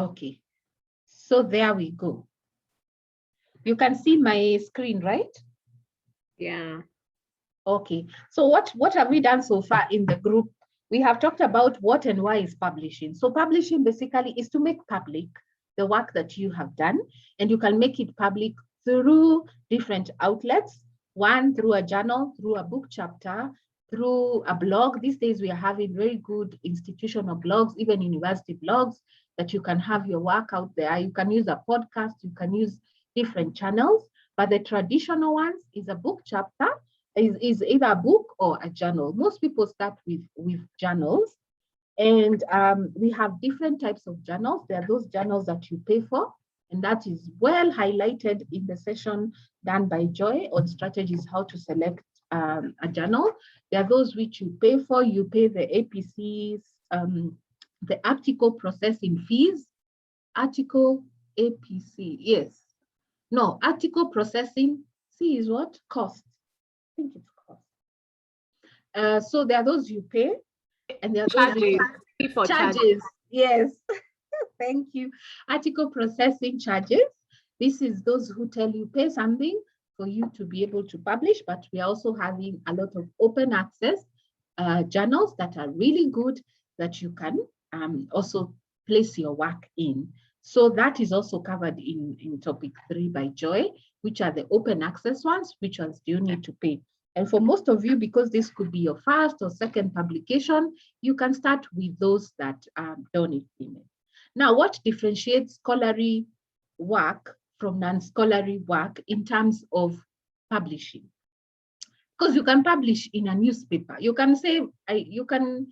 Okay, so there we go. You can see my screen, right? Yeah. Okay, so what have we done so far in the group? We have talked about what and why is publishing. So publishing basically is to make public the work that you have done, and you can make it public through different outlets. One, through a journal, through a book chapter, through a blog. These days we are having very good institutional blogs, even university blogs, that you can have your work out there. You can use a podcast, you can use different channels, but the traditional ones is a book chapter, is either a book or a journal. Most people start with journals, and we have different types of journals. There are those journals that you pay for, and that is well highlighted in the session done by Joy on strategies, how to select a journal. There are those which you pay for. You pay the APCs, the article processing fees, article APC, yes. No, article processing, C is what? Cost. I think it's cost. So there are those you pay, and there are those charges. Yes, thank you. Article processing charges. This is those who tell you pay something for you to be able to publish, but we are also having a lot of open access journals that are really good that you can also place your work in. So that is also covered in topic 3 by Joy, which are the open access ones, which ones do you need to pay? And for most of you, because this could be your first or second publication, you can start with those that don't need payment. Now, what differentiates scholarly work from non-scholarly work in terms of publishing? Because you can publish in a newspaper. You can say, you can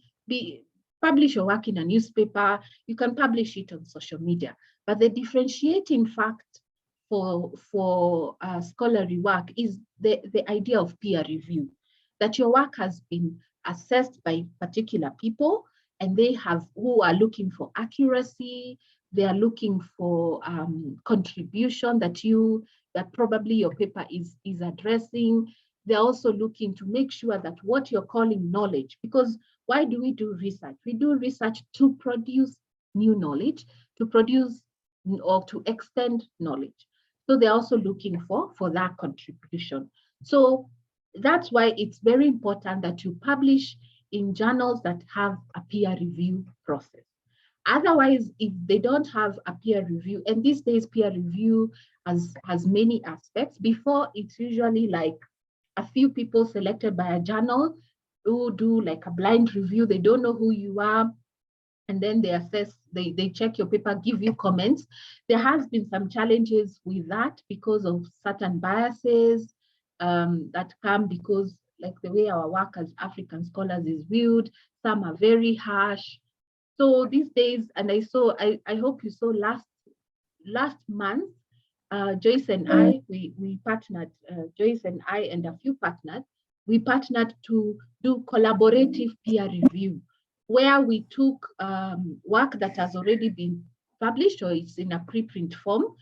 publish your work in a newspaper, you can publish it on social media. But the differentiating fact for scholarly work is the idea of peer review, that your work has been assessed by particular people, and they have, who are looking for accuracy, they are looking for contribution that probably your paper is addressing. They're also looking to make sure that what you're calling knowledge, because why do we do research? We do research to produce new knowledge, to produce or to extend knowledge. So they're also looking for that contribution. So that's why it's very important that you publish in journals that have a peer review process. Otherwise, if they don't have a peer review, and these days peer review has many aspects. Before, it's usually like a few people selected by a journal who do like a blind review. They don't know who you are, and then they assess, they check your paper, give you comments. There has been some challenges with that because of certain biases that come because like the way our work as African scholars is viewed. Some are very harsh. So these days, and I hope you saw last month, Joyce and I, we partnered, Joyce and I and a few partners, we partnered to do collaborative peer review, where we took work that has already been published or it's in a preprint form,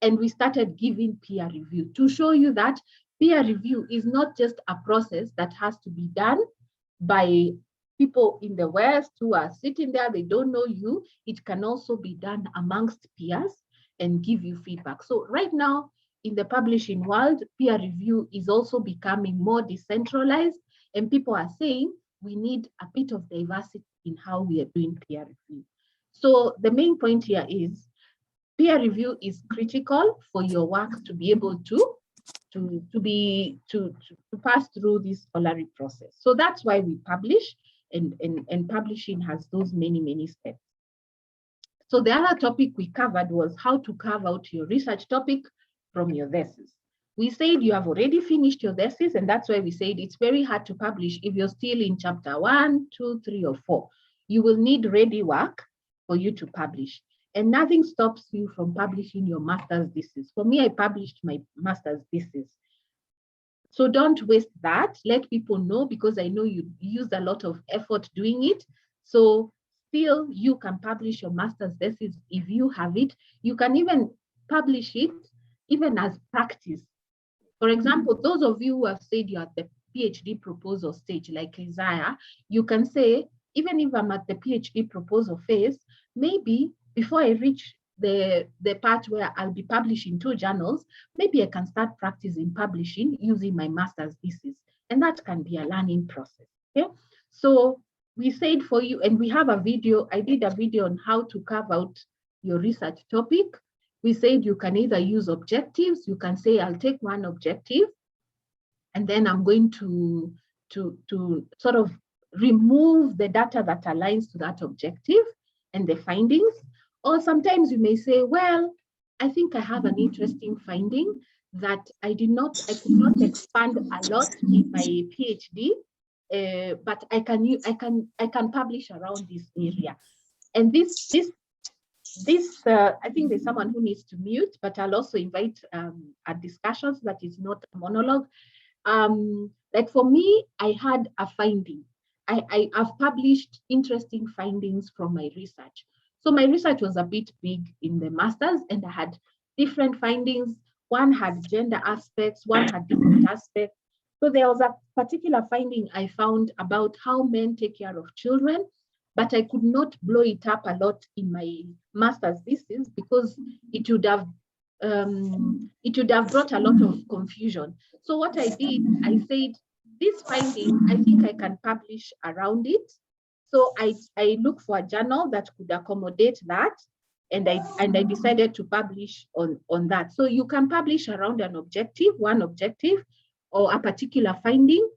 and we started giving peer review to show you that peer review is not just a process that has to be done by people in the West who are sitting there, they don't know you. It can also be done amongst peers and give you feedback. So right now in the publishing world, peer review is also becoming more decentralized, and people are saying we need a bit of diversity in how we are doing peer review. So the main point here is peer review is critical for your work to be able to pass through this scholarly process. So that's why we publish, and publishing has those many steps. So the other topic we covered was how to carve out your research topic from your thesis. We said you have already finished your thesis, and that's why we said it's very hard to publish if you're still in chapter 1, 2, 3, or 4. You will need ready work for you to publish. And nothing stops you from publishing your master's thesis. For me, I published my master's thesis. So don't waste that. Let people know, because I know you used a lot of effort doing it. So still, you can publish your master's thesis if you have it. You can even publish it even as practice. For example, those of you who have said you're at the PhD proposal stage, like Isaiah, you can say, even if I'm at the PhD proposal phase, maybe before I reach the part where I'll be publishing 2 journals, maybe I can start practicing publishing using my master's thesis. And that can be a learning process. Okay. So we said for you, and we have a video, I did a video on how to carve out your research topic. We said you can either use objectives, you can say, I'll take one objective, and then I'm going to sort of remove the data that aligns to that objective and the findings. Or sometimes you may say, well, I think I have an interesting finding that I could not expand a lot in my PhD, but I can publish around this area. And this I think there's someone who needs to mute, but I'll also invite a discussion so that is not a monologue. Like for me, I had a finding. I've published interesting findings from my research. So my research was a bit big in the master's, and I had different findings. One had gender aspects, one had different aspects. So there was a particular finding I found about how men take care of children, but I could not blow it up a lot in my master's thesis because it would have brought a lot of confusion. So what I did, I said, this finding, I think I can publish around it. So I looked for a journal that could accommodate that, and I decided to publish on that. So you can publish around an objective, one objective, or a particular finding.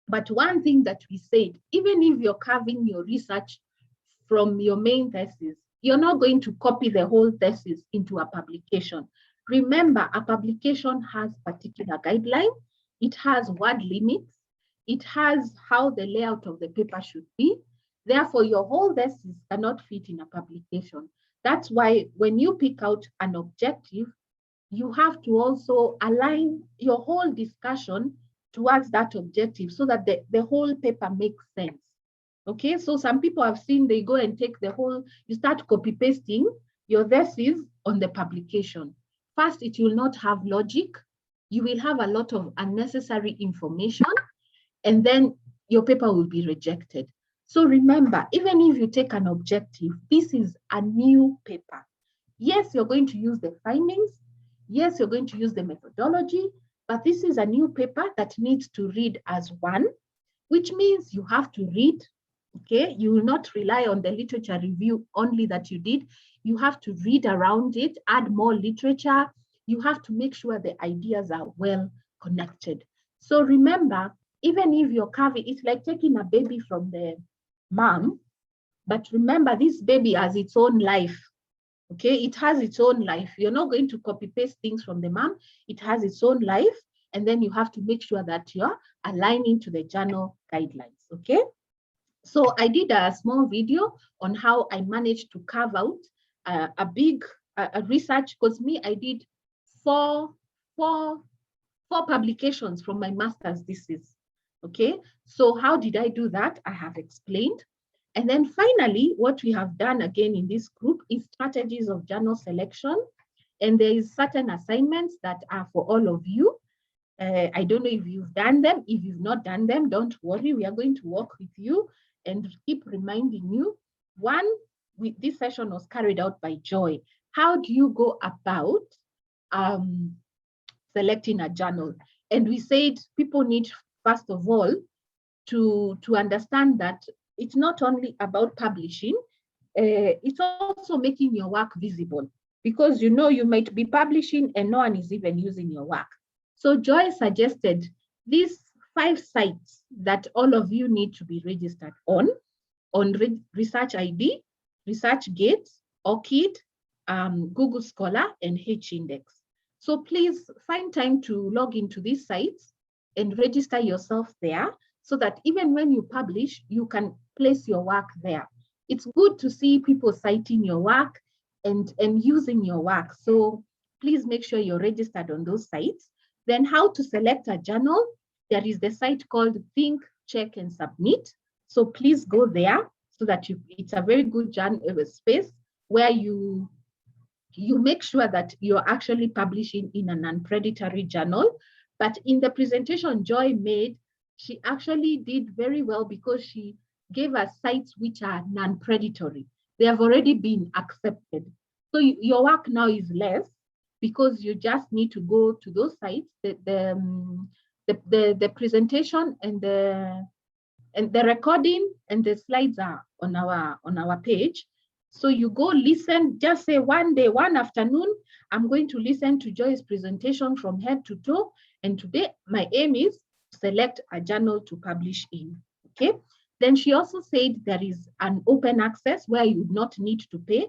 But one thing that we said, even if you're carving your research from your main thesis, you're not going to copy the whole thesis into a publication. Remember, a publication has particular guidelines. It has word limits. It has how the layout of the paper should be. Therefore, your whole thesis cannot fit in a publication. That's why when you pick out an objective, you have to also align your whole discussion towards that objective so that the whole paper makes sense. Okay, so some people have seen they go and take the whole, you start copy pasting your thesis on the publication. First, it will not have logic. You will have a lot of unnecessary information, and then your paper will be rejected. So remember, even if you take an objective, this is a new paper. Yes, you're going to use the findings. Yes, you're going to use the methodology, but this is a new paper that needs to read as one, which means you have to read, okay? You will not rely on the literature review only that you did. You have to read around it, add more literature. You have to make sure the ideas are well connected. So remember, even if you're carving, it's like taking a baby from the mom, but remember this baby has its own life. Okay, it has its own life. You're not going to copy paste things from the mom. It has its own life. And then you have to make sure that you're aligning to the journal guidelines. Okay. So I did a small video on how I managed to carve out a big research, because me, I did four publications from my master's thesis. Okay. So how did I do that? I have explained. And then finally, what we have done again in this group is strategies of journal selection. And there is certain assignments that are for all of you. I don't know if you've done them. If you've not done them, don't worry. We are going to work with you and keep reminding you. One, this session was carried out by Joy. How do you go about selecting a journal? And we said people need, first of all, to understand that it's not only about publishing, it's also making your work visible, because you know you might be publishing and no one is even using your work. So Joy suggested these 5 sites that all of you need to be registered on Research ID, ResearchGate, ORCID, Google Scholar, and H-Index. So please find time to log into these sites and register yourself there, so that even when you publish, you can place your work there. It's good to see people citing your work and using your work. So please make sure you're registered on those sites. Then how to select a journal? There is the site called Think, Check, and Submit. So please go there so that it's a very good space where you make sure that you're actually publishing in a non-predatory journal. But in the presentation Joy made, she actually did very well, because she gave us sites which are non-predatory. they have already been accepted. So your work now is less because you just need to go to those sites, the presentation and the recording and the slides are on our page. So you go listen, just say one day, one afternoon, I'm going to listen to Joy's presentation from head to toe. And today my aim is to select a journal to publish in, okay? Then she also said there is an open access where you would not need to pay.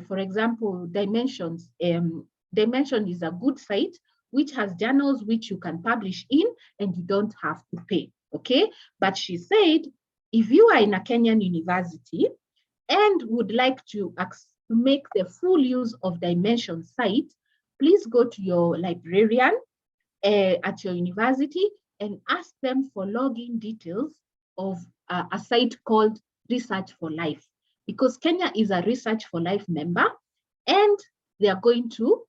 For example, Dimensions. Dimension is a good site which has journals which you can publish in and you don't have to pay, okay? But she said, if you are in a Kenyan university and would like to make the full use of Dimension site, please go to your librarian at your university and ask them for login details of a site called Research for Life, because Kenya is a Research for Life member, and they are going to,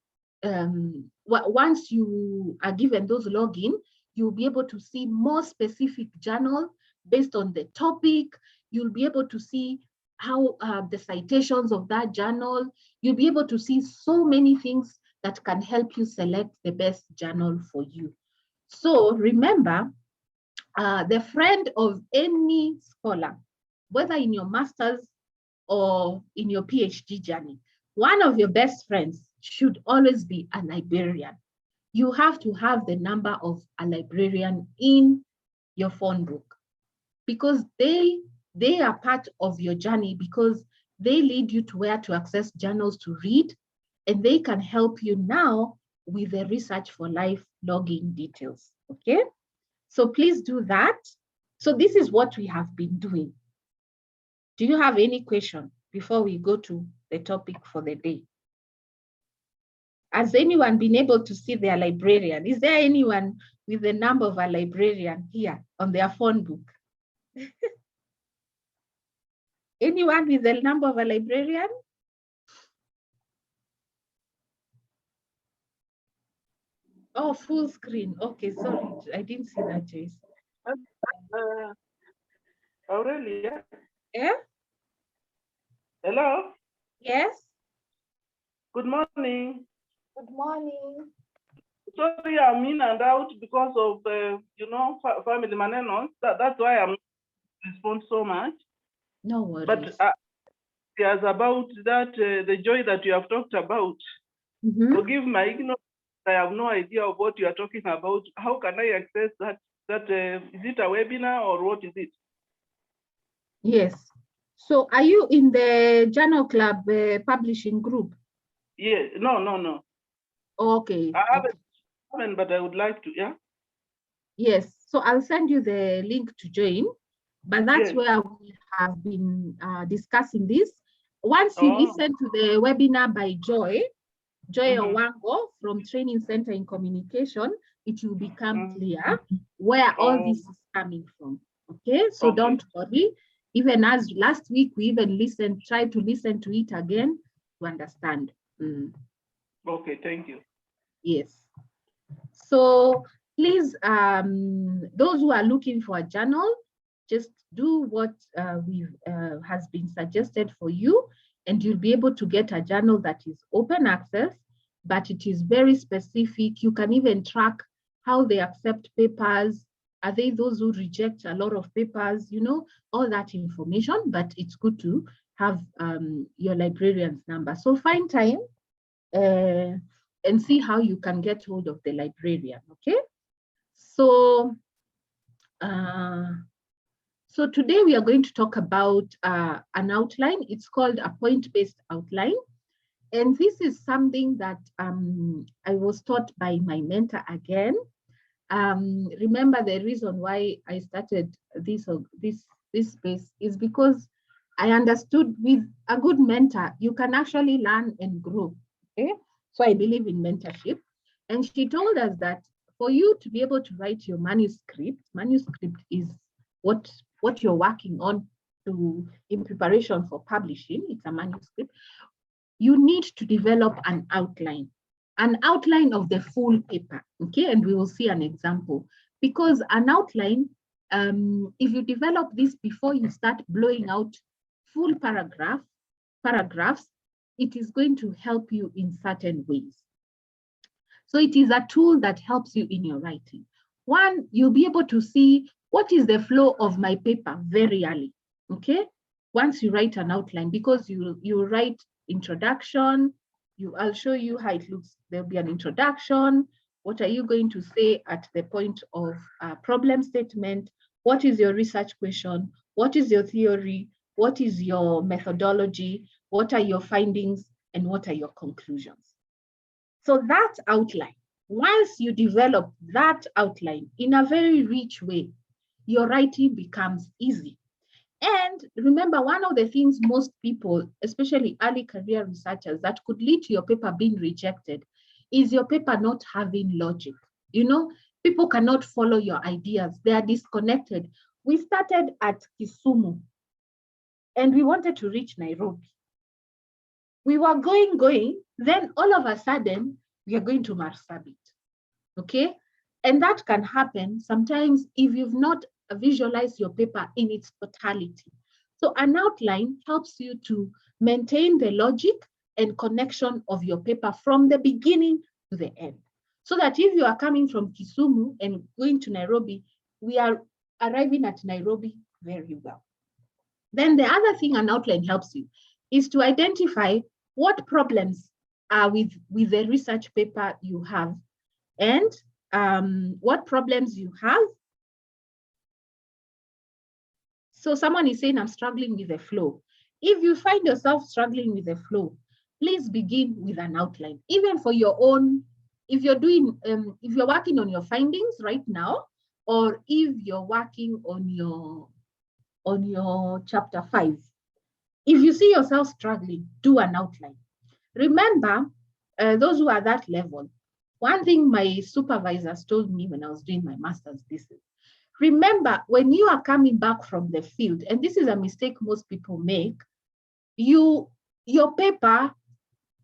once you are given those login, you'll be able to see more specific journal based on the topic. You'll be able to see how the citations of that journal. You'll be able to see so many things that can help you select the best journal for you. So remember, the friend of any scholar, whether in your master's or in your PhD journey, one of your best friends should always be a librarian. You have to have the number of a librarian in your phone book, because they are part of your journey, because they lead you to where to access journals to read, and they can help you now with the Research for Life login details, okay? So please do that. So this is what we have been doing. Do you have any question before we go to the topic for the day? Has anyone been able to see their librarian? Is there anyone with the number of a librarian here on their phone book? Anyone with the number of a librarian? Oh, full screen. Okay, sorry, I didn't see that, Joyce. Aurelia? Yeah? Hello? Yes? Good morning. Good morning. Sorry, I'm in and out because of, family Manene. That's why I'm respond so much. No worries. But yes, about that, the joy that you have talked about, forgive my ignorance. I have no idea of what you are talking about. How can I access that? Is it a webinar or what is it? Yes. So are you in the Journal Club publishing group? Yes. No. Okay. I haven't, but I would like to, yeah? Yes. So I'll send you the link to join, but that's where we have been discussing this. Once you listen to the webinar by Joy Owango from Training Center in Communication, it will become clear where all this is coming from. Okay, so don't worry. Even as last week, we even tried to listen to it again to understand. Okay, thank you. Yes. So please, those who are looking for a journal, just do what has been suggested for you, and you'll be able to get a journal that is open access, but it is very specific. You can even track how they accept papers. Are they those who reject a lot of papers? You know, all that information, but it's good to have your librarian's number. So find time and see how you can get hold of the librarian, okay? So, so today we are going to talk about an outline. It's called a point-based outline. And this is something that I was taught by my mentor again. Remember, the reason why I started this space is because I understood with a good mentor, you can actually learn and grow, okay? So I believe in mentorship. And she told us that for you to be able to write your manuscript is what you're working on in preparation for publishing. It's a manuscript. You need to develop an outline of the full paper, okay? And we will see an example. Because an outline, if you develop this before you start blowing out full paragraph, paragraphs, it is going to help you in certain ways. So it is a tool that helps you in your writing. One, you'll be able to see what is the flow of my paper very early, okay? Once you write an outline, because you write introduction, I'll show you how it looks. There'll be an introduction. What are you going to say at the point of problem statement? What is your research question? What is your theory? What is your methodology? What are your findings? And what are your conclusions? So that outline, once you develop that outline in a very rich way, your writing becomes easy. And remember, one of the things most people, especially early career researchers, that could lead to your paper being rejected is your paper not having logic. You know, people cannot follow your ideas. They are disconnected. We started at Kisumu and we wanted to reach Nairobi. We were going, then all of a sudden, we are going to Marsabit, okay? And that can happen sometimes if you've not visualized your paper in its totality. So an outline helps you to maintain the logic and connection of your paper from the beginning to the end. So that if you are coming from Kisumu and going to Nairobi, we are arriving at Nairobi very well. Then the other thing an outline helps you is to identify what problems are with the research paper you have and what problems you have. So someone is saying, I'm struggling with the flow. If you find yourself struggling with the flow, please begin with an outline, even for your own, if you're working on your findings right now, or if you're working on your chapter 5. If you see yourself struggling, do an outline. Remember, those who are that level, one thing my supervisors told me when I was doing my master's thesis, remember, when you are coming back from the field, and this is a mistake most people make, your paper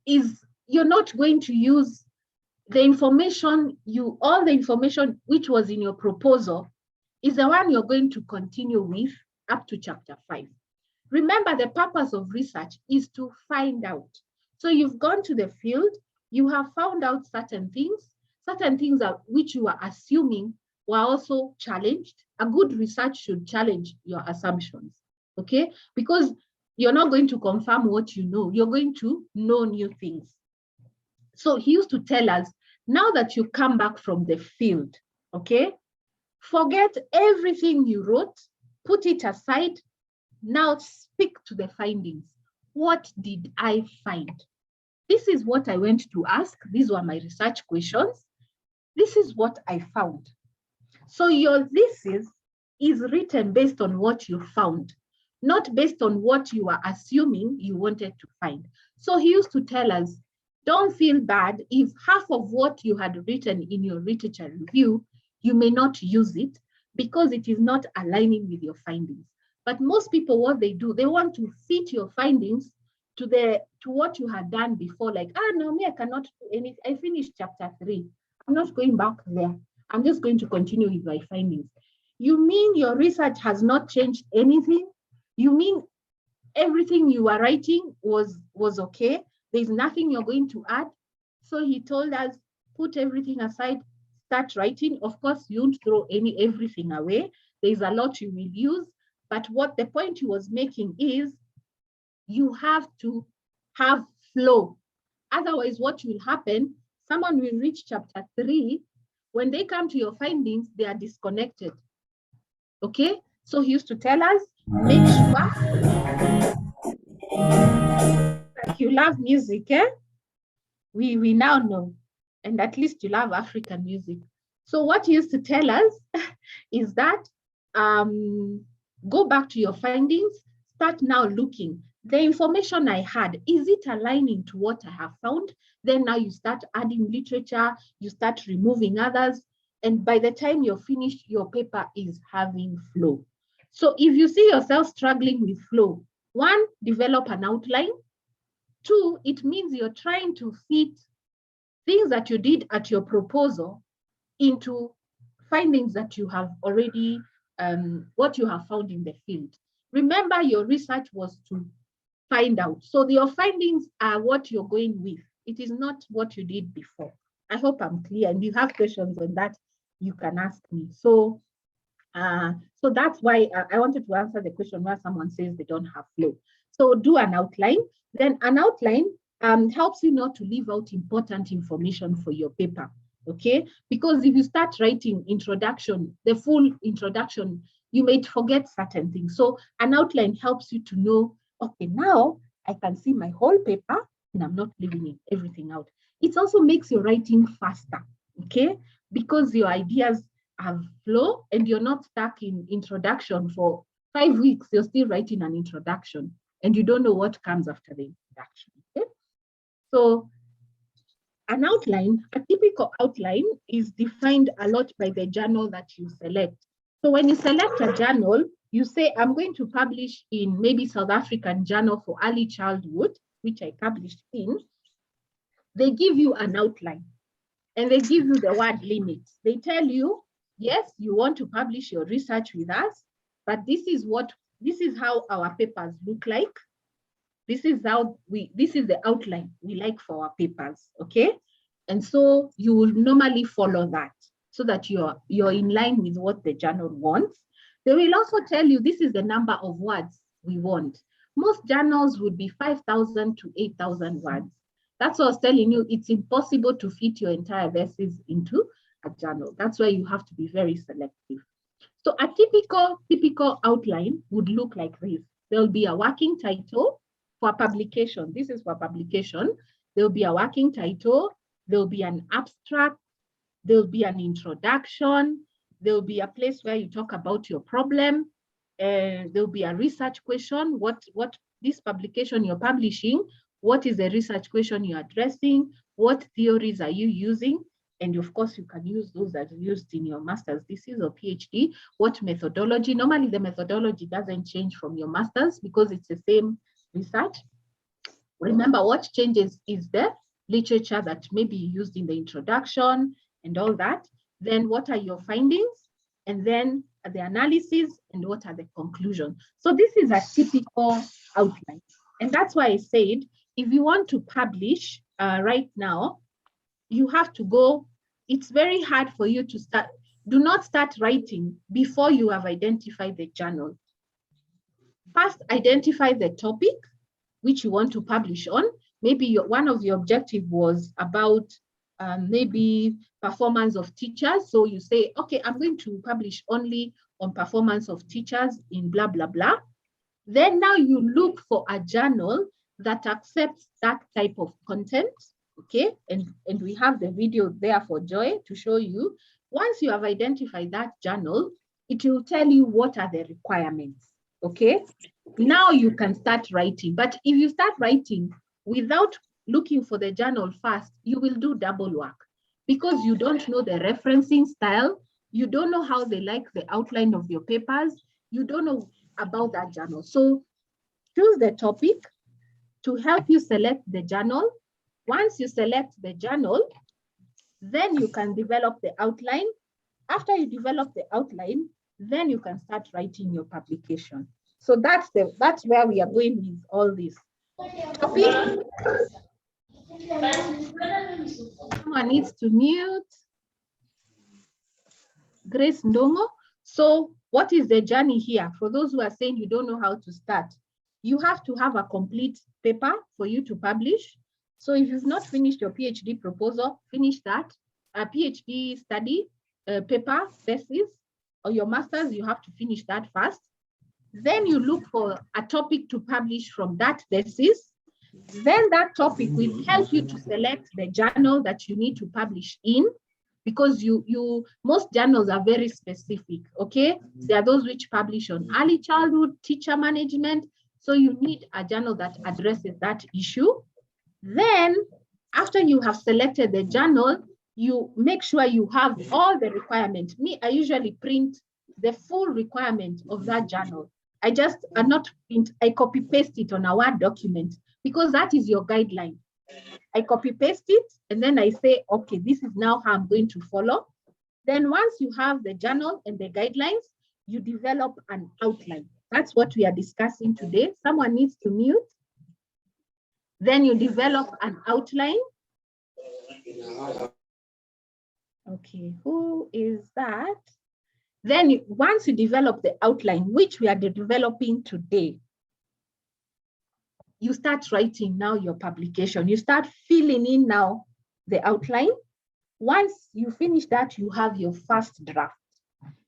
is, you're not going to use the information, all the information which was in your proposal is the one you're going to continue with up to chapter 5. Remember, the purpose of research is to find out. So you've gone to the field, you have found out certain things which you are assuming were also challenged. A good research should challenge your assumptions, okay? Because you're not going to confirm what you know, you're going to know new things. So he used to tell us, now that you come back from the field, okay, forget everything you wrote, put it aside, now speak to the findings. What did I find? This is what I went to ask. These were my research questions. This is what I found. So your thesis is written based on what you found, not based on what you are assuming you wanted to find. So he used to tell us, don't feel bad if half of what you had written in your literature review, you may not use it because it is not aligning with your findings. But most people, what they do, they want to fit your findings to what you had done before. Like, no, me, I cannot do anything. I finished chapter 3. I'm not going back there. I'm just going to continue with my findings. You mean your research has not changed anything? You mean everything you were writing was okay? There's nothing you're going to add? So he told us, put everything aside, start writing. Of course, you won't throw everything away. There's a lot you will use. But what the point he was making is you have to have flow. Otherwise, what will happen, someone will reach chapter 3. When they come to your findings, they are disconnected. Okay? So he used to tell us, make sure like you love music, eh? We now know. And at least you love African music. So what he used to tell us is that go back to your findings, start now looking. The information I had, is it aligning to what I have found? Then now you start adding literature, you start removing others. And by the time you're finished, your paper is having flow. So if you see yourself struggling with flow, 1, develop an outline. 2, it means you're trying to fit things that you did at your proposal into findings that you have already, what you have found in the field. Remember, your research was to find out. So your findings are what you're going with. It is not what you did before. I hope I'm clear. And if you have questions on that, you can ask me. So that's why I wanted to answer the question where someone says they don't have flow. So do an outline. Then an outline helps you not to leave out important information for your paper, okay? Because if you start writing introduction, the full introduction, you may forget certain things. So an outline helps you to know, okay, now I can see my whole paper and I'm not leaving everything out. It also makes your writing faster, okay? Because your ideas have flow and you're not stuck in introduction for 5 weeks, you're still writing an introduction and you don't know what comes after the introduction, okay? So an outline, a typical outline is defined a lot by the journal that you select. So when you select a journal, you say, I'm going to publish in maybe South African Journal for Early Childhood, which I published in. They give you an outline and they give you the word limits. They tell you, yes, you want to publish your research with us, but this is how our papers look like. This is the outline we like for our papers, okay? And so you will normally follow that so that you're in line with what the journal wants. They will also tell you this is the number of words we want. Most journals would be 5,000 to 8,000 words. That's what I was telling you. It's impossible to fit your entire verses into a journal. That's why you have to be very selective. So a typical outline would look like this. There'll be a working title for publication. This is for publication. There'll be a working title. There'll be an abstract. There'll be an introduction. There'll be a place where you talk about your problem. There'll be a research question. What this publication you're publishing, what is the research question you're addressing? What theories are you using? And of course, you can use those that are used in your master's thesis or PhD. What methodology? Normally, the methodology doesn't change from your master's because it's the same research. Remember, what changes is the literature that may be used in the introduction and all that. Then what are your findings? And then the analysis and what are the conclusions. So this is a typical outline. And that's why I said, if you want to publish right now, you have to go, it's very hard for you to start. Do not start writing before you have identified the journal. First, identify the topic which you want to publish on. Maybe one of your objectives was about maybe performance of teachers. So you say, okay, I'm going to publish only on performance of teachers in blah, blah, blah. Then now you look for a journal that accepts that type of content, okay? And we have the video there for Joy to show you. Once you have identified that journal, it will tell you what are the requirements, okay? Now you can start writing. But if you start writing without looking for the journal first, you will do double work because you don't know the referencing style. You don't know how they like the outline of your papers. You don't know about that journal. So choose the topic to help you select the journal. Once you select the journal, then you can develop the outline. After you develop the outline, then you can start writing your publication. So that's where we are going with all this. Topic. Someone needs to mute. Grace Ndongo. So what is the journey here? For those who are saying you don't know how to start, you have to have a complete paper for you to publish. So if you've not finished your PhD proposal, finish that. A PhD study paper, thesis, or your master's, you have to finish that first. Then you look for a topic to publish from that thesis. Then that topic will help you to select the journal that you need to publish in, because most journals are very specific, okay? There are those which publish on early childhood, teacher management. So you need a journal that addresses that issue. Then after you have selected the journal, you make sure you have all the requirements. I usually print the full requirement of that journal. I copy paste it on a Word document because that is your guideline. I copy paste it and then I say, okay, this is now how I'm going to follow. Then once you have the journal and the guidelines, you develop an outline. That's what we are discussing today. Someone needs to mute. Then you develop an outline. Okay, who is that? Then once you develop the outline, which we are developing today, you start writing now your publication. You start filling in now the outline. Once you finish that, you have your first draft.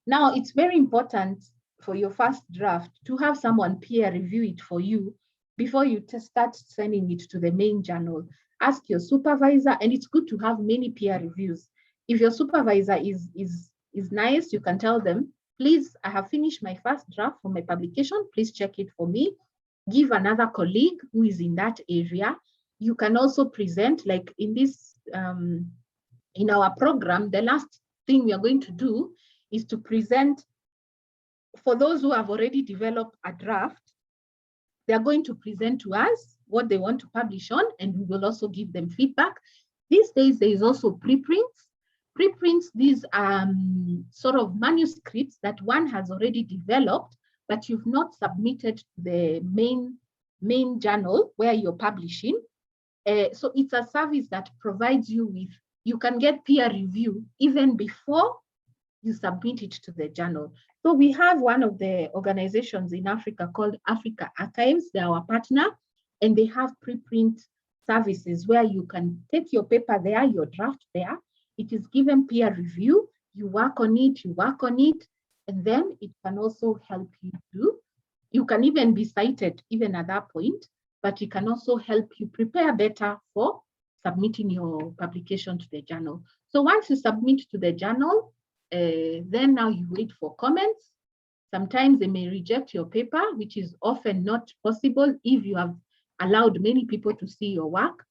Now, it's very important for your first draft to have someone peer review it for you before you start sending it to the main journal. Ask your supervisor, and it's good to have many peer reviews. If your supervisor is nice, you can tell them, please, I have finished my first draft for my publication. Please check it for me. Give another colleague who is in that area. You can also present, like in this, in our program, the last thing we are going to do is to present, for those who have already developed a draft, they are going to present to us what they want to publish on, and we will also give them feedback. These days, there is also preprints. Preprints, these sort of manuscripts that one has already developed, but you've not submitted to the main journal where you're publishing. So it's a service that provides you with, you can get peer review even before you submit it to the journal. So we have one of the organizations in Africa called Africa Archives. They're our partner, and they have preprint services where you can take your paper there, your draft there. It is given peer review. You work on it, and then it can also help you do. You can even be cited even at that point, but it can also help you prepare better for submitting your publication to the journal. So once you submit to the journal, then now you wait for comments. Sometimes they may reject your paper, which is often not possible if you have allowed many people to see your work.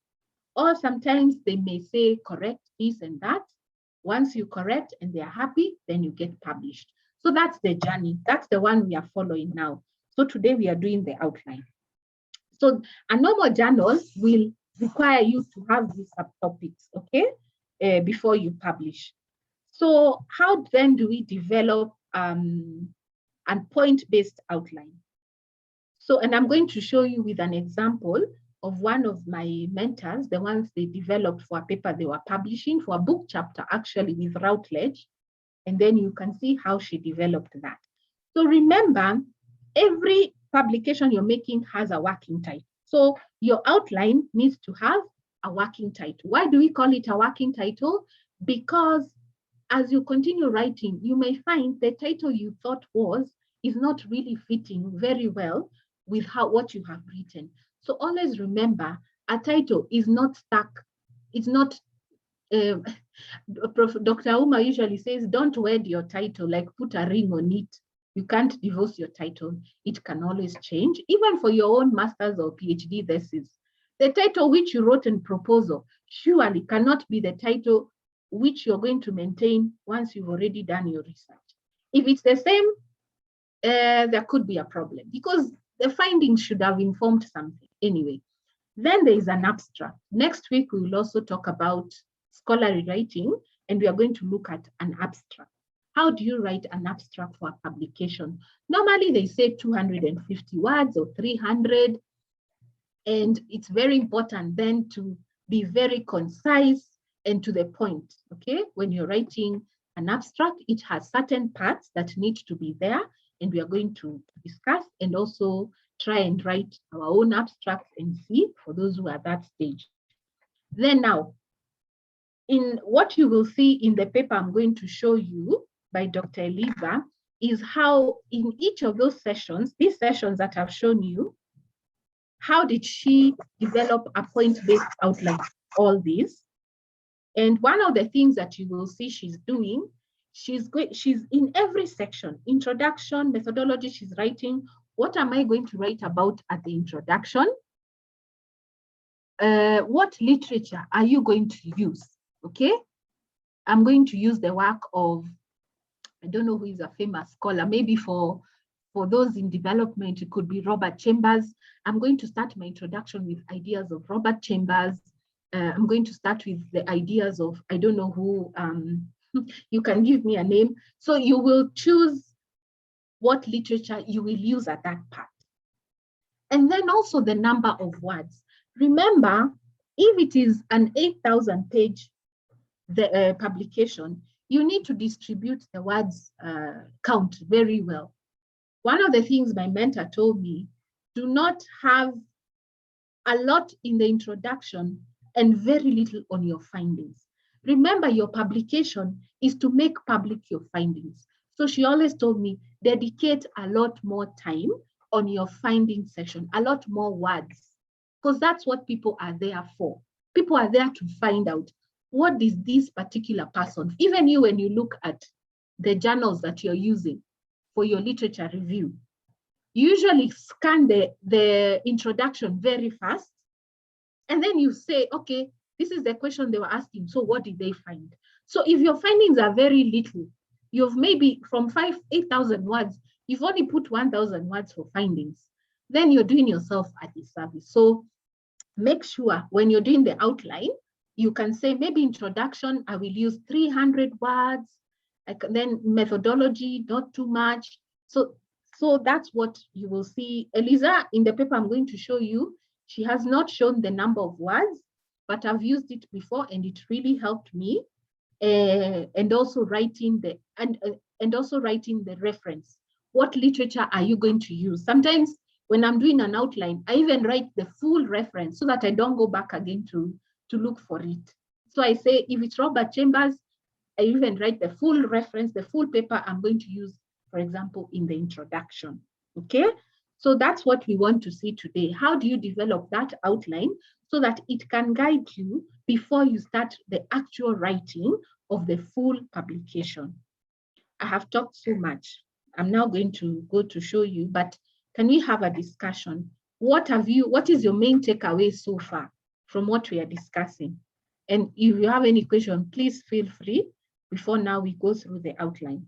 Or sometimes they may say, correct this and that. Once you correct and they are happy, then you get published. So that's the journey. That's the one we are following now. So today we are doing the outline. So a normal journal will require you to have these subtopics, okay, before you publish. So how then do we develop a point-based outline? So, and I'm going to show you with an example of one of my mentors, the ones they developed for a paper they were publishing, for a book chapter actually with Routledge. And then you can see how she developed that. So remember, every publication you're making has a working title. So your outline needs to have a working title. Why do we call it a working title? Because as you continue writing, you may find the title you thought is not really fitting very well with what you have written. So always remember, a title is not stuck. It's not, Dr. Uma usually says, don't wed your title, like put a ring on it. You can't divorce your title. It can always change, even for your own master's or PhD thesis. The title which you wrote in proposal surely cannot be the title which you're going to maintain once you've already done your research. If it's the same, there could be a problem because the findings should have informed something anyway. Then there is an abstract. Next week, we will also talk about scholarly writing, and we are going to look at an abstract. How do you write an abstract for a publication? Normally, they say 250 words or 300, and it's very important then to be very concise and to the point, okay? When you're writing an abstract, it has certain parts that need to be there, and we are going to discuss and also try and write our own abstracts and see for those who are at that stage. Then now, in what you will see in the paper I'm going to show you by Dr. Eliza is how in each of those sessions, these sessions that I've shown you, how did she develop a point-based outline, all these? And one of the things that you will see she's doing, she's in every section, introduction, methodology, she's writing, what am I going to write about at the introduction? What literature are you going to use, okay? I'm going to use the work of, I don't know who is a famous scholar, maybe for those in development, it could be Robert Chambers. I'm going to start my introduction with ideas of Robert Chambers. I'm going to start with the ideas of, I don't know who, you can give me a name. So you will choose what literature you will use at that part. And then also the number of words. Remember, if it is an 8,000 page publication, you need to distribute the words count very well. One of the things my mentor told me, do not have a lot in the introduction and very little on your findings. Remember, your publication is to make public your findings. So she always told me, dedicate a lot more time on your finding section, a lot more words, because that's what people are there for. People are there to find out, what is this particular person? Even you, when you look at the journals that you're using for your literature review, you usually scan the introduction very fast, and then you say, okay, this is the question they were asking, so what did they find? So if your findings are very little, you've maybe from 8,000 words, you've only put 1,000 words for findings, then you're doing yourself a disservice. So make sure when you're doing the outline, you can say maybe introduction, I will use 300 words, then methodology, not too much. So that's what you will see. Eliza, in the paper I'm going to show you, she has not shown the number of words, but I've used it before and it really helped me. And also writing the reference. What literature are you going to use? Sometimes when I'm doing an outline, I even write the full reference so that I don't go back again to look for it. So I say, if it's Robert Chambers, I even write the full reference, the full paper I'm going to use, for example, in the introduction. Okay, so that's what we want to see today. How do you develop that outline so that it can guide you before you start the actual writing of the full publication? I have talked so much. I'm now going to go to show you, but can we have a discussion? What is your main takeaway so far from what we are discussing? And if you have any question, please feel free before now we go through the outline.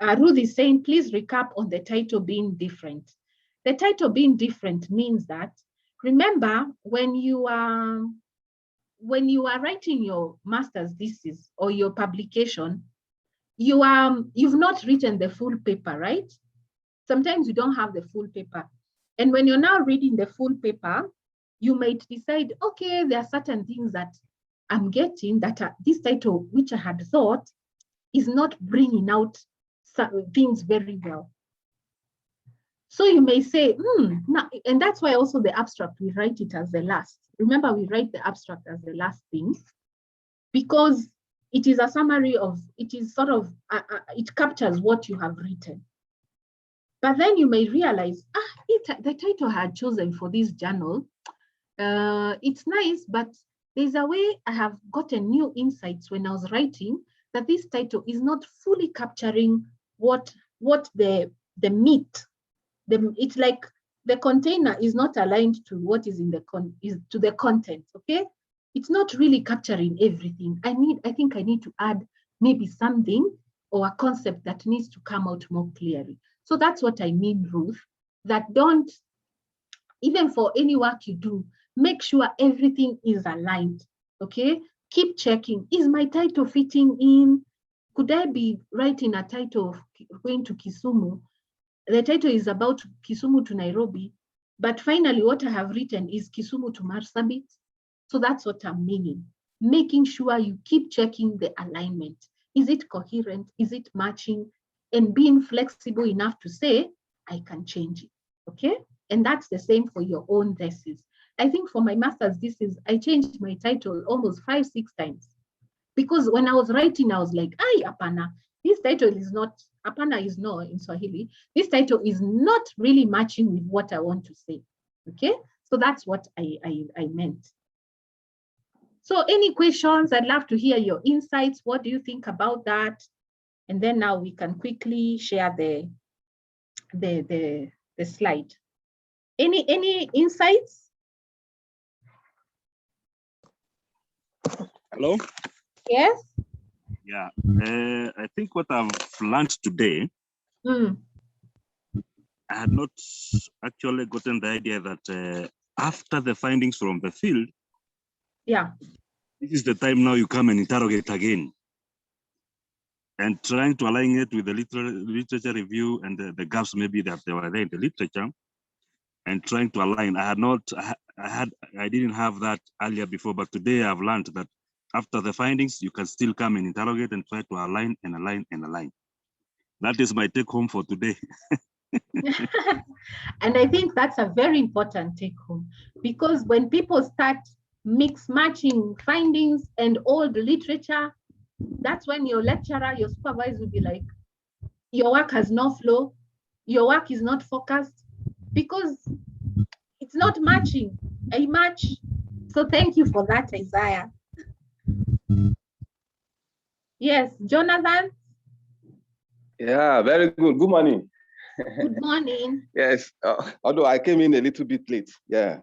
Ruth is saying, please recap on the title being different. The title being different means that, remember, when you are writing your master's thesis or your publication, you've not written the full paper, right? Sometimes you don't have the full paper. And when you're now reading the full paper, you might decide, okay, there are certain things that I'm getting that this title, which I had thought, is not bringing out things very well. So you may say, and that's why also the abstract, we write it as the last. Remember, we write the abstract as the last thing, because it is a summary of, it is sort of, it captures what you have written. But then you may realize, the title I had chosen for this journal, it's nice, but there's a way I have gotten new insights when I was writing that this title is not fully capturing what the meat, it's like the container is not aligned to what is in to the content, okay? It's not really capturing everything. I think I need to add maybe something or a concept that needs to come out more clearly. So that's what I mean, Ruth, that don't, even for any work you do, make sure everything is aligned, okay? Keep checking, is my title fitting in? Could I be writing a title of going to Kisumu? The title is about Kisumu to Nairobi, but finally what I have written is Kisumu to Marsabit. So that's what I'm meaning. Making sure you keep checking the alignment. Is it coherent? Is it matching? And being flexible enough to say, I can change it, okay? And that's the same for your own thesis. I think for my master's thesis, I changed my title almost 5-6 times. Because when I was writing, I was like, apana, this title is not, apana is no in Swahili, this title is not really matching with what I want to say, okay? So that's what I meant. So any questions? I'd love to hear your insights. What do you think about that? And then now we can quickly share the slide. Any insights? Hello? Yes? Yeah, I think what I've learned today, I had not actually gotten the idea that after the findings from the field, this is the time now you come and interrogate again. And trying to align it with the literature review and the gaps maybe that they were there in the literature. and trying to align. I didn't have that earlier before, but today I've learned that after the findings, you can still come and interrogate and try to align and align and align. That is my take home for today. And I think that's a very important take home, because when people start matching findings and old literature, that's when your lecturer, your supervisor will be like, your work has no flow, your work is not focused, because it's not matching a match. So thank you for that, Isaiah. Yes, Jonathan? Yeah, very good. Good morning. Good morning. Yes, although I came in a little bit late. Yeah.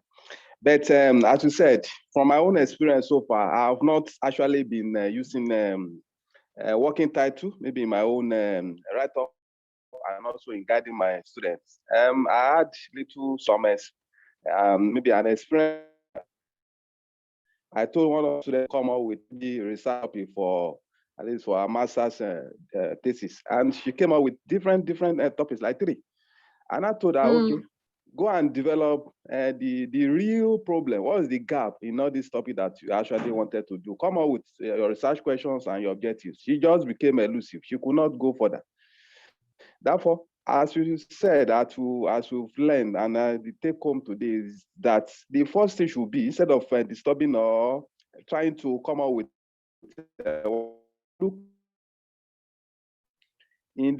But as you said, from my own experience so far, I have not actually been using a working title, maybe in my own write-up and also in guiding my students. I had maybe an experience. I told one of the students to come up with the research topic for at least for a master's thesis, and she came up with different topics, like 3. And I told her, okay, go and develop the real problem. What is the gap in all this topic that you actually wanted to do? Come up with your research questions and your objectives. She just became elusive. She could not go further. Therefore, as you said, as we've learned, and the take home today is that the first thing should be, instead of disturbing or trying to come up with in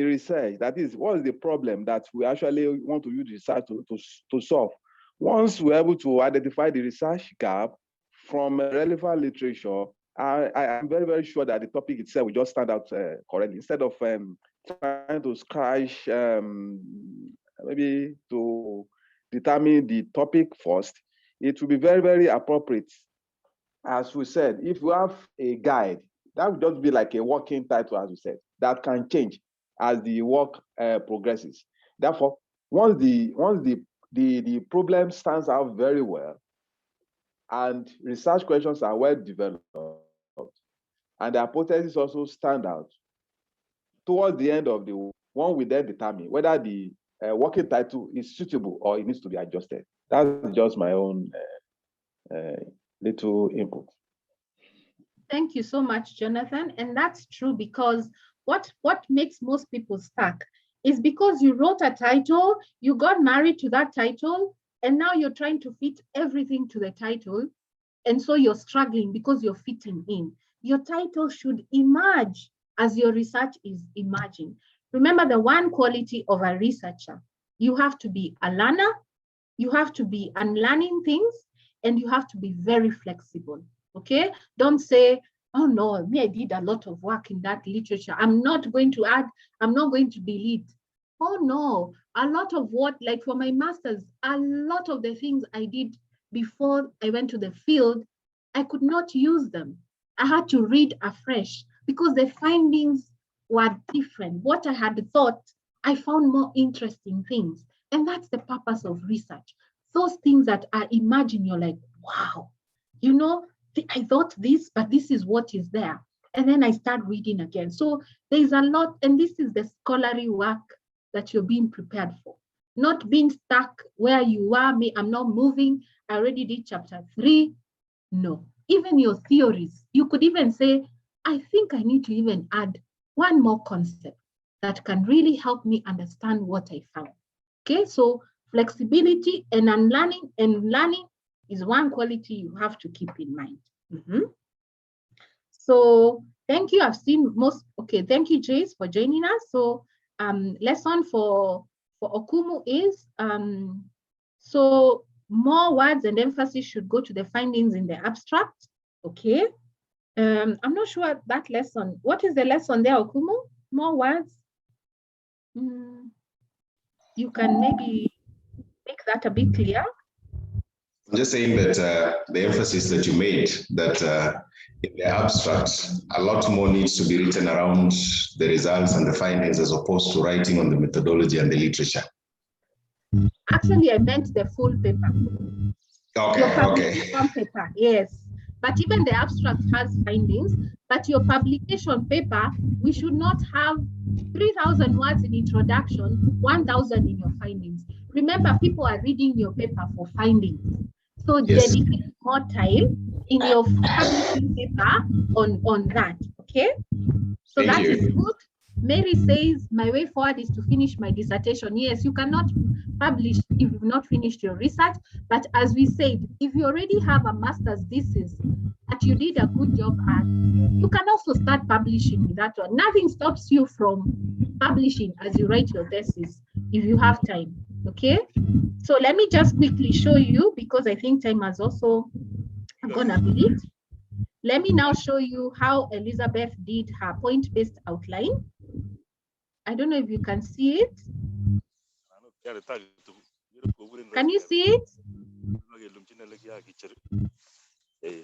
research, that is, what is the problem that we actually want to use research to solve? Once we're able to identify the research gap from relevant literature, I am very, very sure that the topic itself will just stand out correctly, instead of trying to scratch, maybe to determine the topic first. It will be very, very appropriate. As we said, if we have a guide, that would just be like a working title, as we said, that can change as the work progresses. Therefore, once the problem stands out very well, and research questions are well developed, and the hypotheses also stand out, towards the end of the work, one will then determine whether the working title is suitable or it needs to be adjusted. That's just my own little input. Thank you so much, Jonathan. And that's true, because what makes most people stuck is because you wrote a title, you got married to that title, and now you're trying to fit everything to the title. And so you're struggling because you're fitting in. Your title should emerge as your research is emerging. Remember the one quality of a researcher: you have to be a learner, you have to be unlearning things, and you have to be very flexible. Okay, don't say, oh no, me, I did a lot of work in that literature, I'm not going to add, I'm not going to delete. Oh no, a lot of what, like for my master's, a lot of the things I did before I went to the field, I could not use them. I had to read afresh because the findings were different. What I had thought, I found more interesting things. And that's the purpose of research. Those things that are imagined, you're like, wow, you know, I thought this, but this is what is there. And then I start reading again. So there's a lot, and this is the scholarly work that you're being prepared for. Not being stuck where you are, I'm not moving, I already did chapter 3. No, even your theories, you could even say, I think I need to even add one more concept that can really help me understand what I found. Okay, so flexibility and unlearning and learning is one quality you have to keep in mind. So thank you. I've seen most. Okay, thank you, Jace, for joining us. So lesson for Okumu is so more words and emphasis should go to the findings in the abstract. Okay. I'm not sure that lesson. What is the lesson there, Okumu? More words. You can maybe make that a bit clear. I'm just saying that the emphasis that you made, that in the abstract, a lot more needs to be written around the results and the findings as opposed to writing on the methodology and the literature. Actually, I meant the full paper. Okay. Paper, yes. But even the abstract has findings, but your publication paper, we should not have 3,000 words in introduction, 1,000 in your findings. Remember, people are reading your paper for findings. So Yes. dedicate more time in your publishing paper on that, okay? So Thank that you. is good. Mary says, my way forward is to finish my dissertation. Yes, you cannot publish if you've not finished your research. But as we said, if you already have a master's thesis that you did a good job at, you can also start publishing with that one. Nothing stops you from publishing as you write your thesis if you have time, okay? So let me just quickly show you, because I think time has also gone a bit. Let me now show you how Elizabeth did her point-based outline. I don't know if you can see it. Can you see it?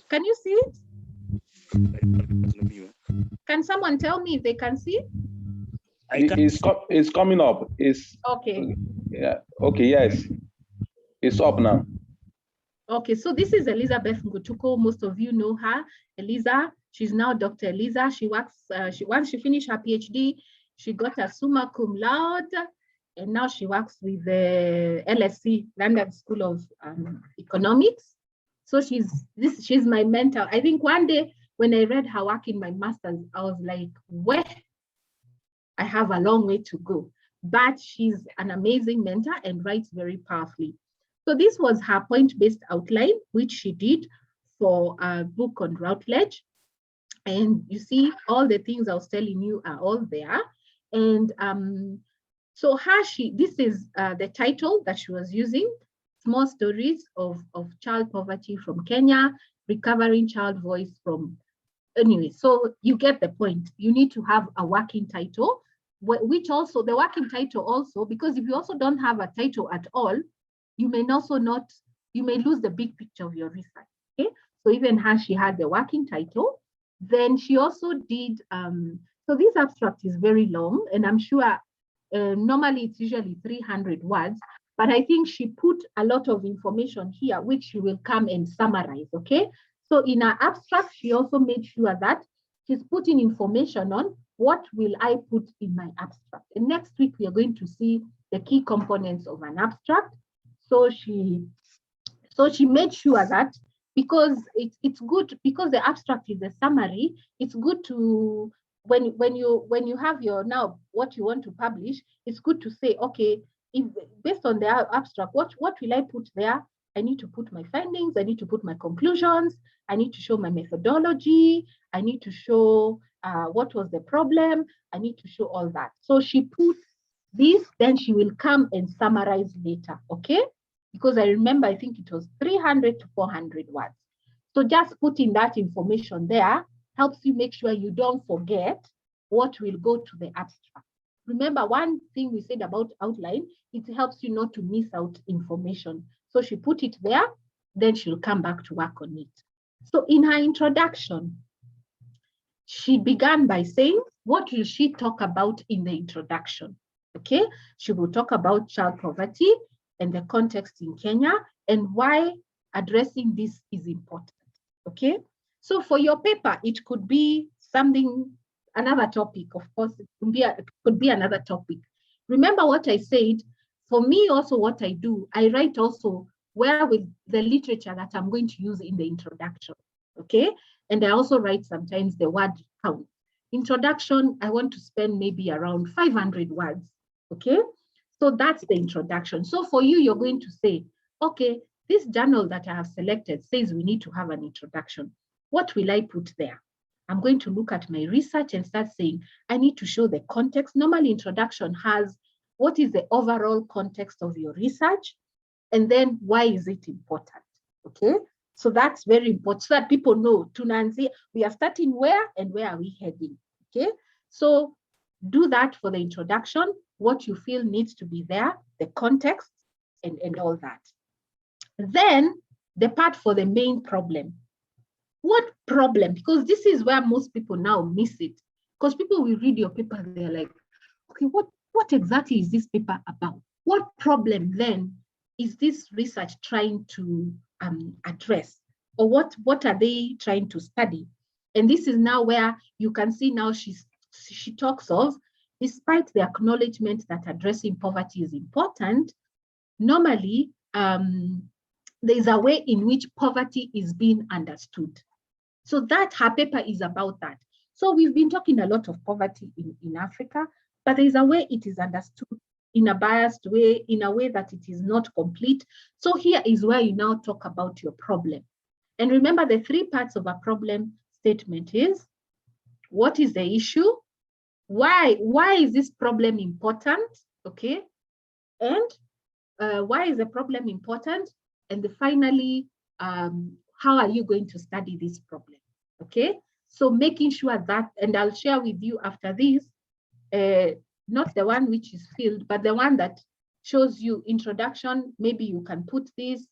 Can you see it? Can someone tell me if they can see it? It's coming up. It's okay. Yeah. Okay. Yes. It's up now. Okay, so this is Elizabeth Ngutuko. Most of you know her. Eliza, she's now Dr. Eliza. She works, once she finished her PhD, she got a summa cum laude, and now she works with the LSE, London School of Economics. So she's my mentor. I think one day when I read her work in my master's, I was like, well, I have a long way to go. But she's an amazing mentor and writes very powerfully. So this was her point-based outline, which she did for a book on Routledge. And you see all the things I was telling you are all there. And so this is the title that she was using, Small Stories of Child Poverty from Kenya, Recovering Child Voice from, anyway, so you get the point. You need to have a working title, which also, the working title also, because if you also don't have a title at all, you may lose the big picture of your research, okay? So even she had the working title. Then she also did, so this abstract is very long, and I'm sure normally it's usually 300 words, but I think she put a lot of information here, which she will come and summarize, okay? So in her abstract, she also made sure that she's putting information on what will I put in my abstract. And next week, we are going to see the key components of an abstract. So she made sure that, because it's good, because the abstract is a summary, it's good to, when you have your now what you want to publish, it's good to say, okay, if based on the abstract, what will I put there? I need to put my findings, I need to put my conclusions, I need to show my methodology, I need to show what was the problem, I need to show all that. So she put this, then she will come and summarize later, okay? Because I remember, I think it was 300 to 400 words. So just putting that information there helps you make sure you don't forget what will go to the abstract. Remember, one thing we said about outline, it helps you not to miss out information. So she put it there, then she'll come back to work on it. So in her introduction, she began by saying, what will she talk about in the introduction? Okay, she will talk about child poverty and the context in Kenya and why addressing this is important, okay? So for your paper, it could be something, another topic, of course, it could be another topic. Remember what I said, for me also what I do, I write also where with the literature that I'm going to use in the introduction, okay? And I also write sometimes the word count. Introduction, I want to spend maybe around 500 words, okay? So that's the introduction. So for you, you're going to say, okay, this journal that I have selected says we need to have an introduction. What will I put there? I'm going to look at my research and start saying, I need to show the context. Normally, introduction has what is the overall context of your research, and then why is it important, okay? So that's very important so that people know, to Nancy, we are starting where and where are we heading, okay? So do that for the introduction, what you feel needs to be there, the context, and all that. Then the part for the main problem. What problem? Because this is where most people now miss it. Because people will read your paper, they're like, okay, what exactly is this paper about? What problem then is this research trying to address? Or what are they trying to study? And this is now where you can see now she talks of, despite the acknowledgement that addressing poverty is important, normally there is a way in which poverty is being understood. So that her paper is about that. So we've been talking a lot of poverty in Africa, but there is a way it is understood in a biased way, in a way that it is not complete. So here is where you now talk about your problem. And remember, the 3 parts of a problem statement is, what is the issue? Why is this problem important? Okay. And why is the problem important? And finally, how are you going to study this problem? Okay. So making sure that, and I'll share with you after this, not the one which is filled, but the one that shows you introduction. Maybe you can put this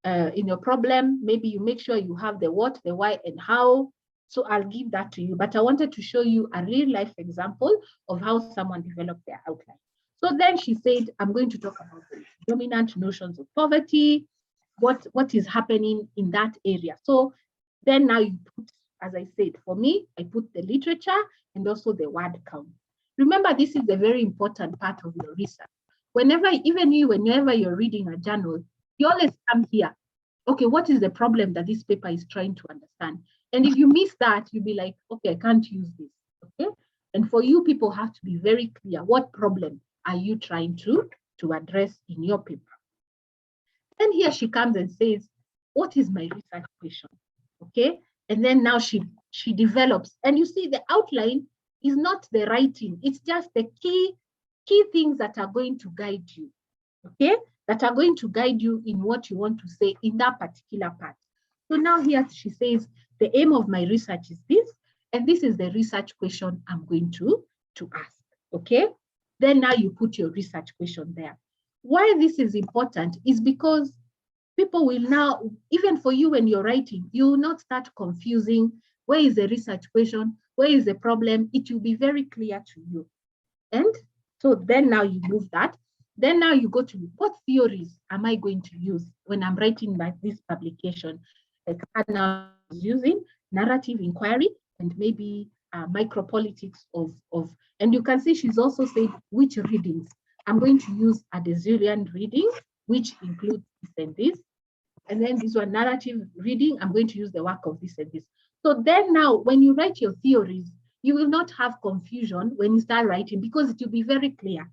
in your problem. Maybe you make sure you have the what, the why, and how. So I'll give that to you. But I wanted to show you a real life example of how someone developed their outline. So then she said, I'm going to talk about the dominant notions of poverty, what is happening in that area. So then now you put, as I said, for me, I put the literature and also the word count. Remember, this is a very important part of your research. Whenever you're reading a journal, you always come here. Okay, what is the problem that this paper is trying to understand? And if you miss that, you'll be like, okay, I can't use this. Okay. And for you, people have to be very clear. What problem are you trying to address in your paper? And here she comes and says, what is my research question? Okay. And then now she develops. And you see, the outline is not the writing. It's just the key things that are going to guide you. Okay. That are going to guide you in what you want to say in that particular part. So now here she says, the aim of my research is this, and this is the research question I'm going to ask, okay? Then now you put your research question there. Why this is important is because people will now, even for you when you're writing, you will not start confusing where is the research question, where is the problem. It will be very clear to you. And so then now you move that. Then now you go to what theories am I going to use when I'm writing this publication? Like now using narrative inquiry and maybe micropolitics of, and you can see she's also said which readings. I'm going to use a Desirian reading, which includes this and this. And then this one, narrative reading, I'm going to use the work of this and this. So then now when you write your theories, you will not have confusion when you start writing because it will be very clear.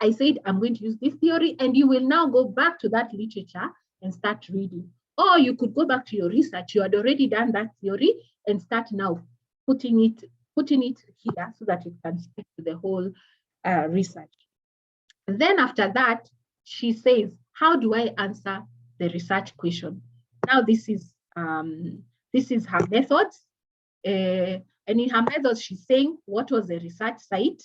I said, I'm going to use this theory, and you will now go back to that literature and start reading. Or you could go back to your research. You had already done that theory and start now putting it here so that it can speak to the whole research. And then after that, she says, how do I answer the research question? Now this is her methods. And in her methods, she's saying, what was the research site?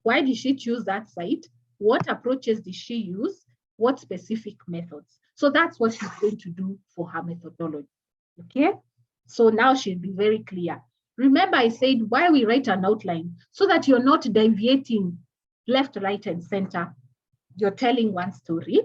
Why did she choose that site? What approaches did she use? What specific methods? So that's what she's going to do for her methodology, okay? So now she'll be very clear. Remember I said why we write an outline, so that you're not deviating left, right, and center. You're telling one story.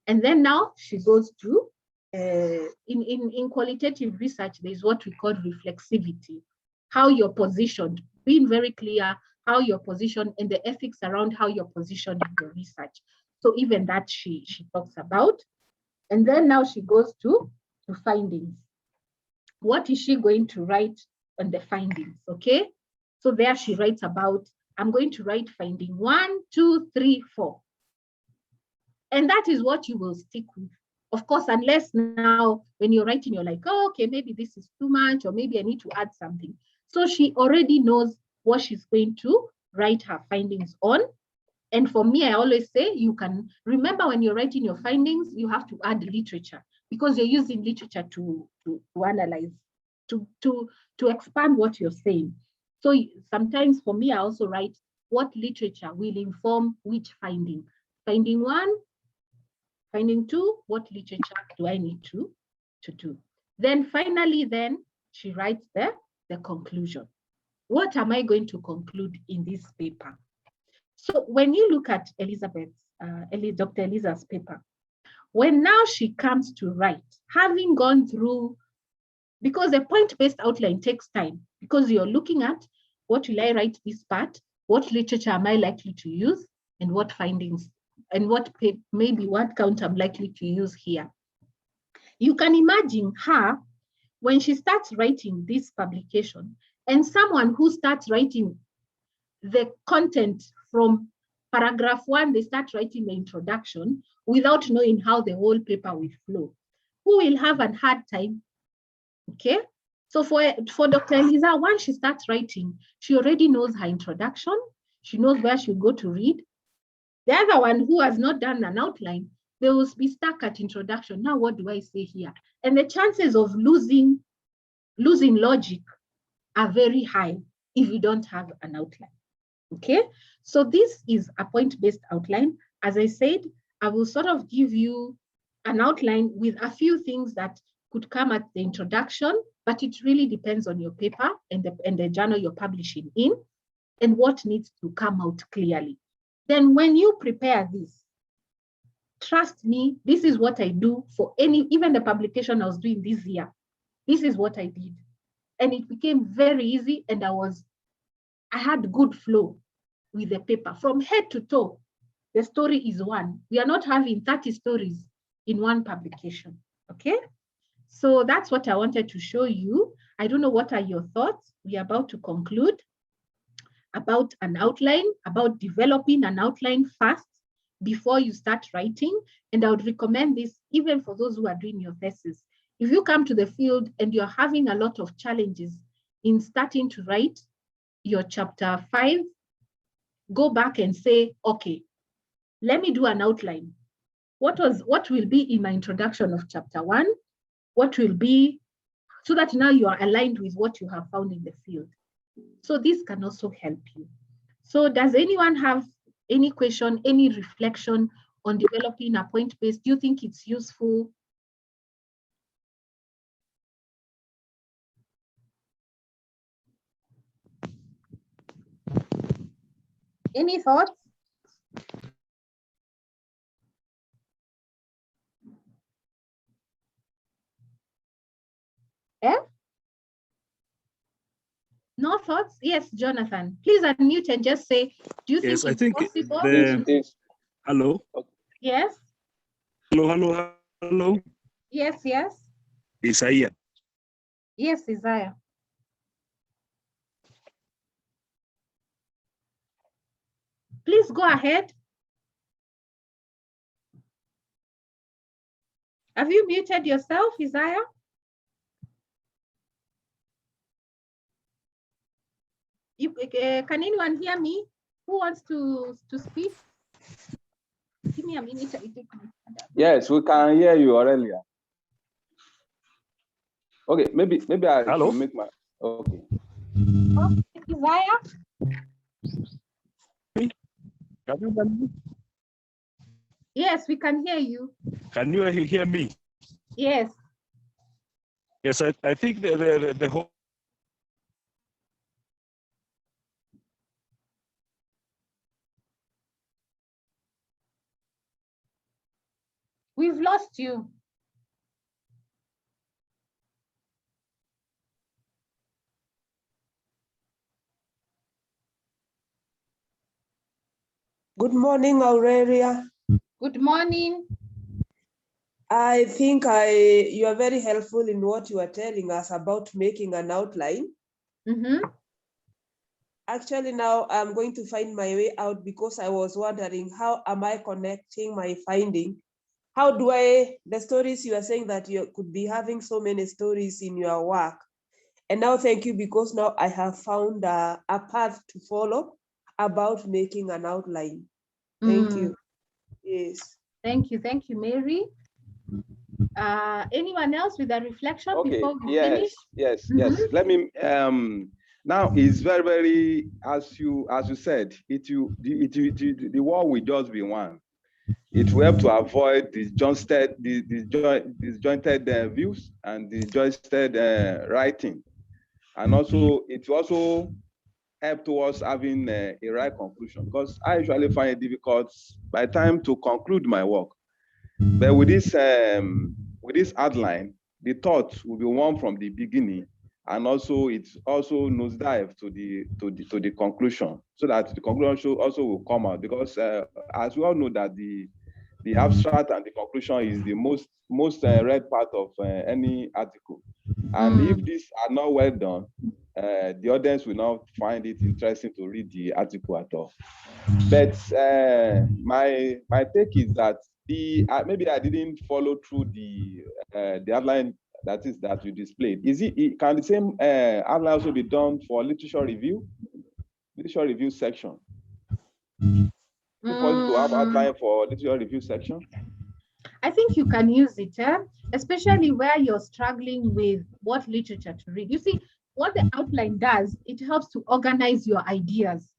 And then now she goes to, in qualitative research, there's what we call reflexivity, how you're positioned, being very clear how you're positioned and the ethics around how you're positioned in your research. So even that she talks about. And then now she goes to findings. What is she going to write on the findings, okay? So there she writes about, I'm going to write finding 1, 2, 3, 4. And that is what you will stick with. Of course, unless now when you're writing, you're like, oh, okay, maybe this is too much, or maybe I need to add something. So she already knows what she's going to write her findings on. And for me, I always say you can remember when you're writing your findings, you have to add literature because you're using literature to analyze, to expand what you're saying. So sometimes for me, I also write what literature will inform which finding. Finding 1, finding 2, what literature do I need to do? Then finally, then she writes the conclusion. What am I going to conclude in this paper? So when you look at Dr. Eliza's paper, when now she comes to write, having gone through, because a point-based outline takes time, because you're looking at what will I write this part, what literature am I likely to use, and what findings and what maybe what count I'm likely to use here. You can imagine her when she starts writing this publication, and someone who starts writing the content from paragraph 1, they start writing the introduction without knowing how the whole paper will flow. Who will have a hard time? Okay. So for Dr. Eliza, once she starts writing, she already knows her introduction. She knows where she'll go to read. The other one who has not done an outline, they will be stuck at introduction. Now, what do I say here? And the chances of losing logic are very high if you don't have an outline. Okay, so this is a point-based outline. As I said, I will sort of give you an outline with a few things that could come at the introduction, but it really depends on your paper and the journal you're publishing in and what needs to come out clearly. Then when you prepare this, trust me, this is what I do for even the publication I was doing this year. This is what I did. And it became very easy, and I had good flow with the paper from head to toe. The story is one. We are not having 30 stories in one publication, okay? So that's what I wanted to show you. I don't know, what are your thoughts? We are about to conclude about an outline, about developing an outline fast before you start writing. And I would recommend this even for those who are doing your thesis. If you come to the field and you're having a lot of challenges in starting to write your chapter 5, go back and say, okay, let me do an outline. What will be in my introduction of chapter 1? What will be, so that now you are aligned with what you have found in the field. So this can also help you. So does anyone have any question, any reflection on developing a point-based? Do you think it's useful? Any thoughts? No thoughts? Yes, Jonathan. Please unmute and just say, do you Yes, think I it's think possible? Hello? Yes. Hello. Yes, yes. Isaiah. Yes, Isaiah. Please go ahead. Have you muted yourself, Isaiah? Can anyone hear me? Who wants to speak? Give me a minute. Yes, we can hear you, Aurelia. Okay, maybe I Hello? should make my, okay. Isaiah? Can you hear me? Yes, we can hear you. Can you hear me? Yes. Yes, I think the whole. We've lost you. Good morning, Aurelia. Good morning. I think you are very helpful in what you are telling us about making an outline. Mm-hmm. Actually, now I'm going to find my way out, because I was wondering, how am I connecting my finding? How do the stories you are saying that you could be having so many stories in your work. And now thank you, because now I have found a path to follow about making an outline. Thank you. Yes. Thank you, Mary. Anyone else with a reflection before we finish? Yes. Let me. Now it's very, very, as you said, the war will just be one. It will help to avoid disjointed views and disjointed writing, and also it will also help towards having a right conclusion, because I usually find it difficult by the time to conclude my work. But with this outline, the thought will be one from the beginning, and also it also nosedive to the conclusion, so that the conclusion also will come out, because as we all know that the abstract and the conclusion is the most read part of any article. And if these are not well done, the audience will not find it interesting to read the article at all. But my take is that maybe I didn't follow through the outline that you displayed. Can the same outline also be done for literature review section? Possible to have outline for literature review section? I think you can use it, especially where you're struggling with what literature to read. You see, what the outline does, it helps to organize your ideas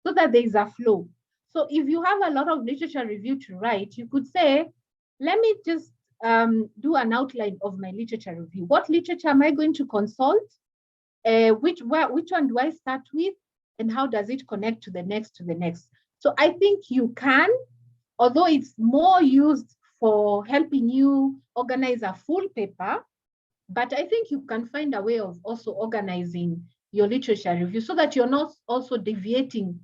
so that there is a flow. So if you have a lot of literature review to write, you could say, let me just do an outline of my literature review. What literature am I going to consult? Which one do I start with? And how does it connect to the next, So I think you can, although it's more used for helping you organize a full paper, but I think you can find a way of also organizing your literature review so that you're not also deviating,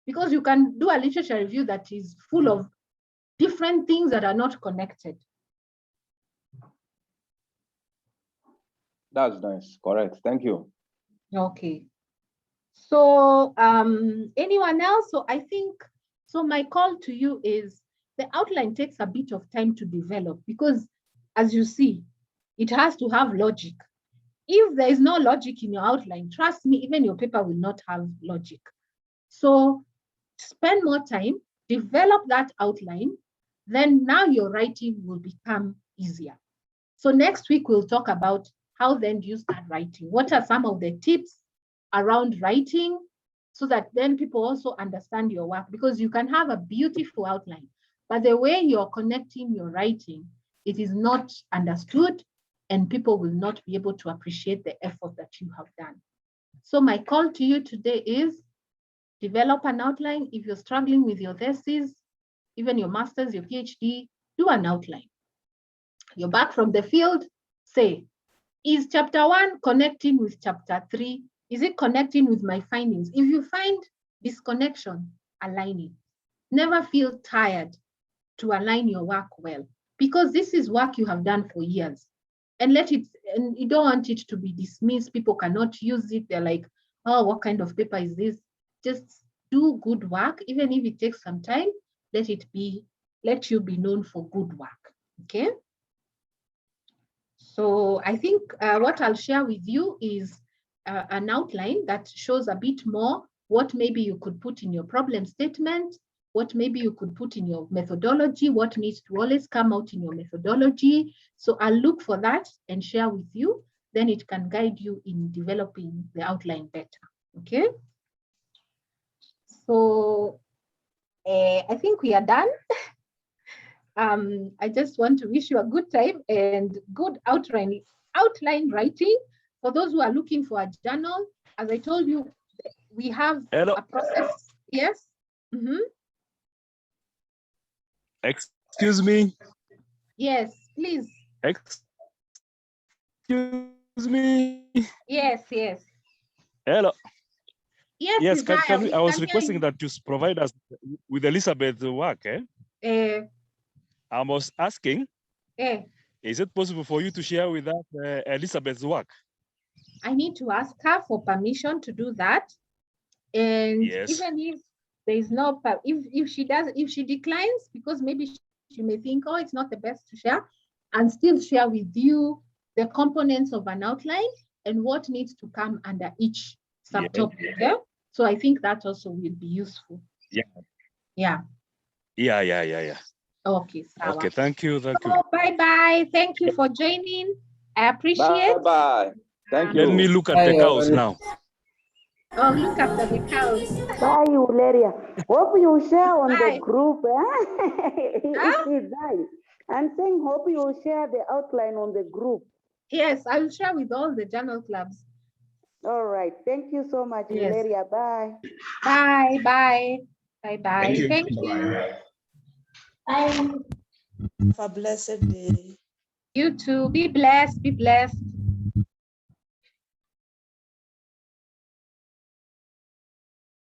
because you can do a literature review that is full of different things that are not connected. That's nice, correct, thank you. Okay. So anyone else? So I think, so my call to you is, the outline takes a bit of time to develop, because as you see, it has to have logic. If there is no logic in your outline, trust me, even your paper will not have logic. So spend more time, develop that outline, then now your writing will become easier. So next week, we'll talk about how then do you start writing? What are some of the tips around writing, so that then people also understand your work, because you can have a beautiful outline, but the way you're connecting your writing, it is not understood, and people will not be able to appreciate the effort that you have done. So my call to you today is, develop an outline. If you're struggling with your thesis, even your master's, your PhD, do an outline. You're back from the field, say, is chapter 1 connecting with chapter 3? Is it connecting with my findings? If you find disconnection, align it. Never feel tired to align your work well, because this is work you have done for years. And you don't want it to be dismissed. People cannot use it. They're like, oh, what kind of paper is this? Just do good work, even if it takes some time. Let you be known for good work. Okay. So I think what I'll share with you is an outline that shows a bit more what maybe you could put in your problem statement, what maybe you could put in your methodology, what needs to always come out in your methodology. So I'll look for that and share with you. Then it can guide you in developing the outline better. Okay. So I think we are done. I just want to wish you a good time and good outline writing. For those who are looking for a journal, as I told you, we have a process. Yes. Mm-hmm. Excuse me. Yes, please. Excuse me. Yes. Hello. Yes. I was requesting that you provide us with Elizabeth's work. I was asking, is it possible for you to share with us Elizabeth's work? I need to ask her for permission to do that. And yes, even if there is no, if she declines, because maybe she may think, oh, it's not the best to share, and still share with you the components of an outline and what needs to come under each subtopic. Yeah. So I think that also will be useful. Yeah. Okay, Sawa. Okay, thank you. Bye-bye. Thank you for joining. I appreciate it. Bye-bye. Thank you. Let me look at the cows now. Oh, look after the cows. Bye, Aurelia. Hope you share on the group. I'm saying hope you share the outline on the group. Yes, I will share with all the journal clubs. All right. Thank you so much, yes. Aurelia. Bye. Bye. Thank you. Thank you. Have a blessed day. You too. Be blessed.